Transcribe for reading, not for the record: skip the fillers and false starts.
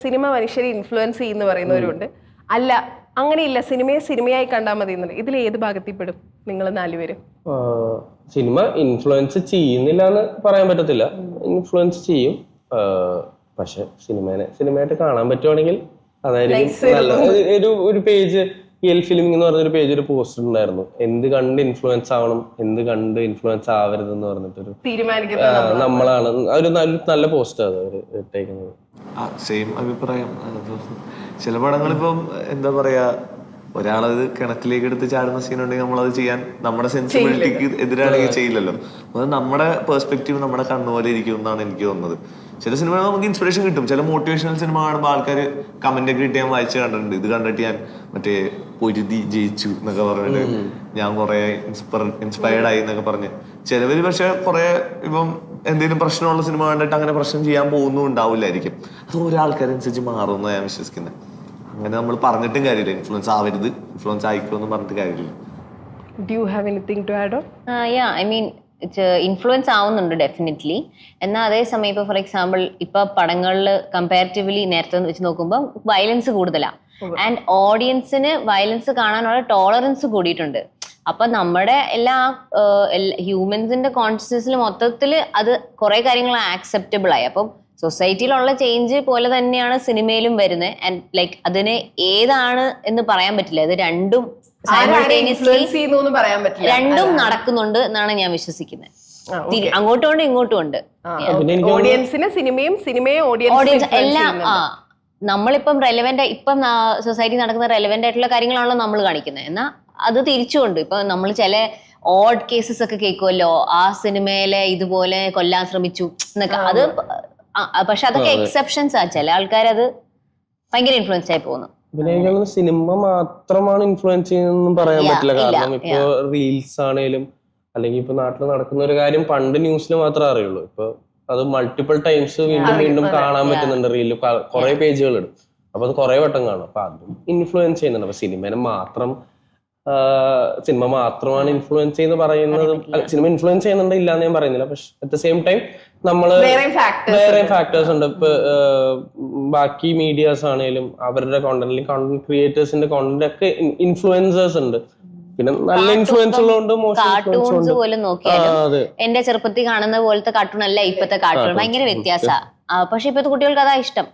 Cinema മനുഷ്യരെ influence ചെയ്യുന്ന പറയുന്നവരുണ്ട്. അല്ല അങ്ങനെയില്ല, സിനിമയെ സിനിമയായി കണ്ടാൽ മതി എന്നുള്ളത്. ഇതിൽ ഏത് ഭാഗത്തിൽപ്പെടും നിങ്ങൾ 4 പേരും? സിനിമ ഇൻഫ്ലുവൻസ് ചെയ്യുന്നില്ല എന്ന് പറയാൻ പറ്റത്തില്ല, ഇൻഫ്ലുവൻസ് ചെയ്യും. പക്ഷെ സിനിമയായിട്ട് കാണാൻ പറ്റുവാണെങ്കിൽ അതായത് ഒരു പേജ് ഫിലിമിംഗ് എന്ന് പറഞ്ഞൊരു പേജ്, ഒരു പോസ്റ്റർ ഉണ്ടായിരുന്നു, എന്ത് കണ്ട് ഇൻഫ്ലുവൻസ് ആവണം, എന്ത് കണ്ട് ഇൻഫ്ലുവൻസ് ആവരുത് എന്ന് പറഞ്ഞിട്ടൊരു നമ്മളാണ് ഒരു നല്ല പോസ്റ്റർ അത് അവര് ഇട്ടേക്കുന്നത്. സെയിം അഭിപ്രായം. ചില പടങ്ങളിപ്പം എന്താ പറയാ, ഒരാളത് കിണറ്റിലേക്ക് എടുത്ത് ചാടുന്ന സീനുണ്ടെങ്കിൽ നമ്മളത് ചെയ്യാൻ നമ്മുടെ സെൻസിബിലിറ്റിക്ക് എതിരാണെങ്കിൽ ചെയ്യില്ലല്ലോ. അത് നമ്മുടെ പെർസ്പെക്റ്റീവ് നമ്മുടെ കണ്ണുപോലെ ഇരിക്കും എന്നാണ് എനിക്ക് തോന്നുന്നത്. ചില സിനിമകൾ നമുക്ക് ഇൻസ്പിറേഷൻ കിട്ടും. ചില മോട്ടിവേഷണൽ സിനിമ കാണുമ്പോൾ ആൾക്കാർ കമന്റ് ഒക്കെ ഇട്ട് ഞാൻ വായിച്ച് കണ്ടിട്ടുണ്ട്. ഇത് കണ്ടിട്ട് ഞാൻ മറ്റേ പൊരുതി ജയിച്ചു എന്നൊക്കെ പറഞ്ഞിട്ട് ഞാൻ കുറെ ഇൻസ്പയർഡ് ആയി എന്നൊക്കെ പറഞ്ഞ് ചിലവര് പക്ഷെ കുറെ ഇപ്പം എന്തെങ്കിലും പ്രശ്നമുള്ള സിനിമ കണ്ടിട്ട് അങ്ങനെ പ്രശ്നം ചെയ്യാൻ പോകുന്നും ഉണ്ടാവില്ലായിരിക്കും. അത് ഓരോ ആൾക്കാരനുസരിച്ച് മാറുമെന്ന് ഞാൻ വിശ്വസിക്കുന്നത്. അങ്ങനെ നമ്മൾ പറഞ്ഞിട്ടും കാര്യമില്ല, ഇൻഫ്ലുവൻസ് ആവരുത്, ഇൻഫ്ലുവൻസ് ആയിക്കോന്ന് പറഞ്ഞിട്ട് കാര്യമില്ല. Do you have anything to add on? Yeah, I mean influence ആവുന്നുണ്ട് ഡെഫിനറ്റ്ലി. എന്നാൽ അതേസമയം ഇപ്പോൾ ഫോർ എക്സാമ്പിൾ ഇപ്പൊ പടങ്ങളിൽ കമ്പാരിറ്റീവ്ലി നേരത്തെ വെച്ച് നോക്കുമ്പോൾ വയലൻസ് കൂടുതലാണ്. ആൻഡ് ഓഡിയൻസിന് വയലൻസ് കാണാനുള്ള ടോളറൻസ് കൂടിയിട്ടുണ്ട്. അപ്പൊ നമ്മുടെ എല്ലാ ഹ്യൂമൻസിന്റെ കോൺഷ്യസ്നസ്സിൽ മൊത്തത്തിൽ അത് കുറെ കാര്യങ്ങൾ ആക്സെപ്റ്റബിൾ ആയി. അപ്പം സൊസൈറ്റിയിലുള്ള ചേഞ്ച് പോലെ തന്നെയാണ് സിനിമയിലും വരുന്നത്. ആൻഡ് ലൈക്ക് അതിന് ഏതാണ് എന്ന് പറയാൻ പറ്റില്ല. ഇത് രണ്ടും രണ്ടും നടക്കുന്നുണ്ട് എന്നാണ് ഞാൻ വിശ്വസിക്കുന്നത്. അങ്ങോട്ടും ഉണ്ട് ഇങ്ങോട്ടും ഉണ്ട്. ഓഡിയൻസിന് സിനിമയും സിനിമയെ ഓഡിയൻസ് എല്ലാം നമ്മളിപ്പം റെലവെന്റ്, ഇപ്പം സൊസൈറ്റി നടക്കുന്ന റെലവെന്റ് ആയിട്ടുള്ള കാര്യങ്ങളാണല്ലോ നമ്മൾ കാണിക്കുന്നത്. എന്നാൽ അത് തിരിച്ചുകൊണ്ട് ഇപ്പൊ നമ്മൾ ചില ഓഡ് കേസസ് ഒക്കെ കേൾക്കുമല്ലോ, ആ സിനിമയിലെ ഇതുപോലെ കൊല്ലാൻ ശ്രമിച്ചു എന്നൊക്കെ. അത് പക്ഷെ അതൊക്കെ എക്സെപ്ഷൻസ് ആ. ചില ആൾക്കാരത് ഭയങ്കര ഇൻഫ്ലുവൻസ് ആയി പോകുന്നു. പിന്നെ എനിക്ക് സിനിമ മാത്രമാണ് ഇൻഫ്ലുവൻസ് ചെയ്യുന്നതെന്നും പറയാൻ പറ്റില്ല. കാരണം ഇപ്പൊ റീൽസ് ആണേലും അല്ലെങ്കിൽ ഇപ്പൊ നാട്ടിൽ നടക്കുന്ന ഒരു കാര്യം പണ്ട് ന്യൂസിൽ മാത്രമേ അറിയുള്ളൂ. ഇപ്പൊ അത് മൾട്ടിപ്പിൾ ടൈംസ് വീണ്ടും വീണ്ടും കാണാൻ പറ്റുന്നുണ്ട്. റീലിൽ കുറെ പേജുകൾ ഇടും, അപ്പൊ അത് കുറെ വട്ടം കാണും. അപ്പൊ അതും ഇൻഫ്ലുവൻസ് ചെയ്യുന്നുണ്ട്. അപ്പൊ സിനിമ മാത്രമാണ് ഇൻഫ്ലുവൻസ് ചെയ്യുന്ന പറയുന്നത്. സിനിമ ഇൻഫ്ലുവൻസ് ചെയ്യുന്നുണ്ട് ഇല്ലാന്ന് ഞാൻ പറയുന്നില്ല. പക്ഷെ അറ്റ് ദ സെയിം ടൈം നമ്മള് വേറെ ഫാക്ടേഴ്സ് ഉണ്ട്. ഇപ്പൊ ബാക്കി മീഡിയാസ് ആണേലും അവരുടെ കോണ്ടന്റ് ക്രിയേറ്റേഴ്സിന്റെ കോണ്ടന്റ് ഒക്കെ ഇൻഫ്ലുവൻസേഴ്സ് ഉണ്ട്. പിന്നെ നല്ല ഇൻഫ്ലുവൻസ് ഉള്ളതുകൊണ്ട് കാർട്ടൂൺസ് പോലും നോക്കിയാലും എന്റെ ചെറുപ്പത്തിൽ കാണുന്ന പോലത്തെ കാർട്ടൂൺ അല്ല ഇപ്പത്തെ കാർട്ടൂൺ. ഭയങ്കര വ്യത്യാസമാണ്. പക്ഷെ ഇപ്പത്തെ കുട്ടികൾക്ക് അതാ ഇഷ്ടം.